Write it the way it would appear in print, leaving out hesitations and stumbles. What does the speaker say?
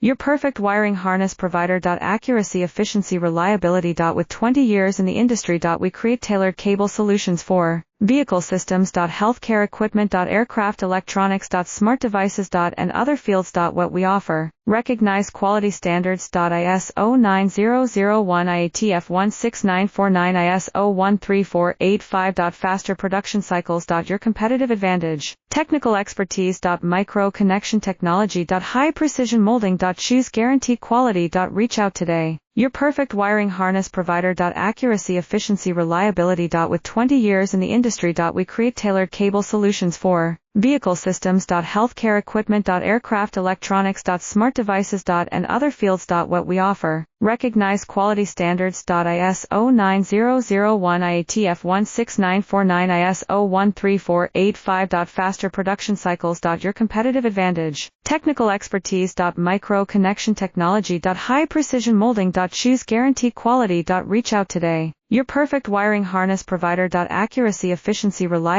Your perfect wiring harness provider. Accuracy, efficiency, reliability. With 20 years in the industry. We create tailored cable solutions for vehicle systems. Healthcare equipment. Aircraft electronics. Smart devices. And other fields. What we offer. Recognized quality standards. ISO 9001 IATF 16949 ISO 13485. Faster production cycles. Your competitive advantage. Technical expertise. Micro connection technology. High precision molding. Choose guarantee quality. Reach out today. Your perfect wiring harness provider. Accuracy, efficiency, reliability. With 20 years in the industry. We create tailored cable solutions for vehicle systems. Healthcare equipment. Aircraft electronics. Smart devices. And other fields. What we offer. Recognized quality standards. ISO 9001 IATF 16949 ISO 13485. Faster production cycles. Your competitive advantage. Technical expertise. Micro connection technology. High precision molding. Choose guarantee quality. Reach out today. Your perfect wiring harness provider. Accuracy, efficiency, reliability.